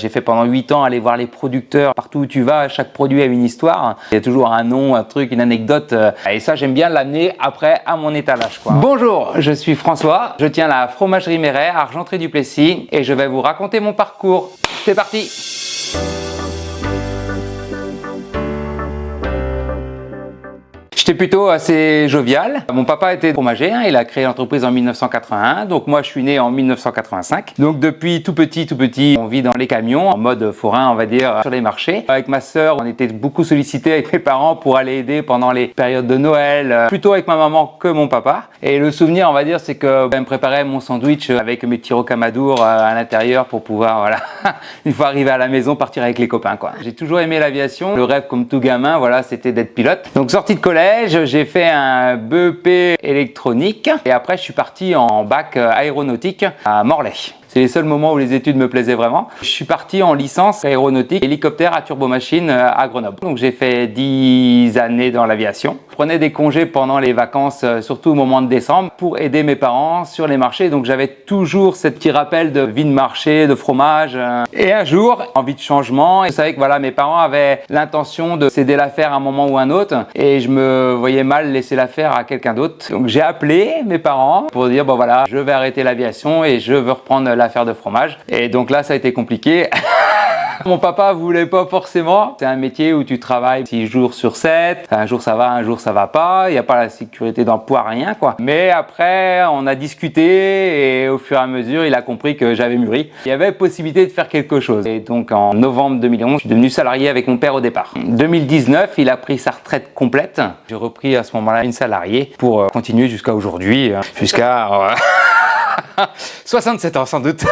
J'ai fait pendant 8 ans aller voir les producteurs. Partout où tu vas, chaque produit a une histoire. Il y a toujours un nom, un truc, une anecdote. Et ça, j'aime bien l'amener après à mon étalage, quoi. Bonjour, je suis François. Je tiens la fromagerie Méret à Argentré-du-Plessis et je vais vous raconter mon parcours. C'est parti! J'étais plutôt assez jovial. Mon papa était fromager, il a créé l'entreprise en 1981, donc moi je suis né en 1985. Donc depuis tout petit, on vit dans les camions, en mode forain on va dire, sur les marchés. Avec ma sœur, on était beaucoup sollicités avec mes parents pour aller aider pendant les périodes de Noël, plutôt avec ma maman que mon papa. Et le souvenir, on va dire, c'est que elle me préparait mon sandwich avec mes petits rocamadours à l'intérieur pour pouvoir, voilà, une fois arrivé à la maison, partir avec les copains, quoi. J'ai toujours aimé l'aviation. Le rêve, comme tout gamin, voilà, c'était d'être pilote. Donc sorti de collège, j'ai fait un BEP électronique et après je suis parti en bac aéronautique à Morlaix. C'est les seuls moments où les études me plaisaient vraiment. Je suis parti en licence aéronautique, hélicoptère à turbomachine à Grenoble. Donc j'ai fait 10 années dans l'aviation. Je prenais des congés pendant les vacances, surtout au moment de décembre, pour aider mes parents sur les marchés. Donc j'avais toujours ce petit rappel de vie de marché, de fromage. Et un jour, envie de changement. Je savais que voilà, mes parents avaient l'intention de céder l'affaire à un moment ou un autre. Et je me voyais mal laisser l'affaire à quelqu'un d'autre. Donc j'ai appelé mes parents pour dire, bon voilà, je vais arrêter l'aviation et je veux reprendre l'affaire de fromage. Et donc là, ça a été compliqué. Mon papa voulait pas forcément. C'est un métier où tu travailles 6 jours sur 7. Un jour ça va, un jour ça va pas. Il n'y a pas la sécurité d'emploi, rien, quoi. Mais après, on a discuté et au fur et à mesure, il a compris que j'avais mûri. Il y avait possibilité de faire quelque chose. Et donc en novembre 2011, je suis devenu salarié avec mon père au départ. En 2019, il a pris sa retraite complète. J'ai repris à ce moment-là une salariée pour continuer jusqu'à aujourd'hui, jusqu'à 67 ans sans doute.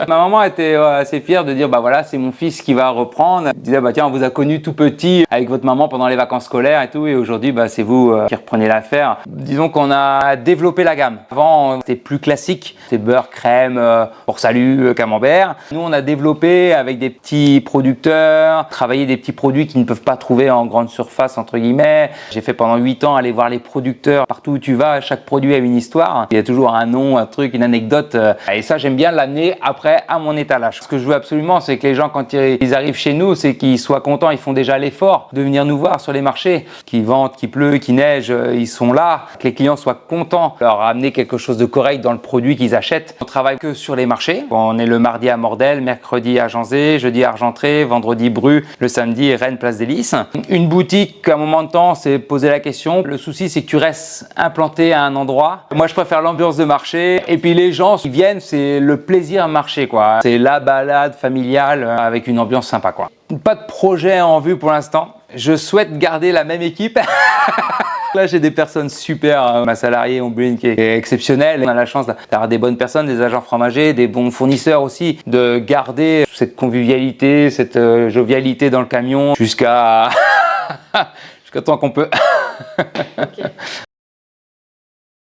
Ma maman était assez fière de dire bah voilà, c'est mon fils qui va reprendre. Elle disait bah tiens, on vous a connu tout petit avec votre maman pendant les vacances scolaires et tout, et aujourd'hui bah c'est vous qui reprenez l'affaire. Disons qu'on a développé la gamme. Avant c'était plus classique, c'était beurre, crème, pour salut, camembert. Nous on a développé avec des petits producteurs, travaillé des petits produits qu'ils ne peuvent pas trouver en grande surface entre guillemets. J'ai fait pendant 8 ans aller voir les producteurs. Partout où tu vas, chaque produit a une histoire. Il y a toujours un nom, un truc, une anecdote, et ça j'aime bien l'amener après à mon étalage. Ce que je veux absolument, c'est que les gens quand ils arrivent chez nous, c'est qu'ils soient contents, ils font déjà l'effort de venir nous voir sur les marchés, qu'il vente, qu'il pleut, qu'il neige, ils sont là, que les clients soient contents, leur amener quelque chose de correct dans le produit qu'ils achètent. On travaille que sur les marchés. On est le mardi à Mordel, mercredi à Janzé, jeudi à Argentré, vendredi Bru, le samedi Rennes Place des Lys. Une boutique, à un moment de temps, c'est poser la question. Le souci, c'est que tu restes implanté à un endroit. Moi, je préfère l'ambiance de marché. Et puis les gens qui viennent, c'est le plaisir marché, quoi. C'est la balade familiale avec une ambiance sympa, quoi. Pas de projet en vue pour l'instant. Je souhaite garder la même équipe. Là, j'ai des personnes super. Ma salariée Omblin qui est exceptionnelle. On a la chance d'avoir des bonnes personnes, des agents fromagers, des bons fournisseurs aussi, de garder cette convivialité, cette jovialité dans le camion jusqu'à tant qu'on peut. Okay.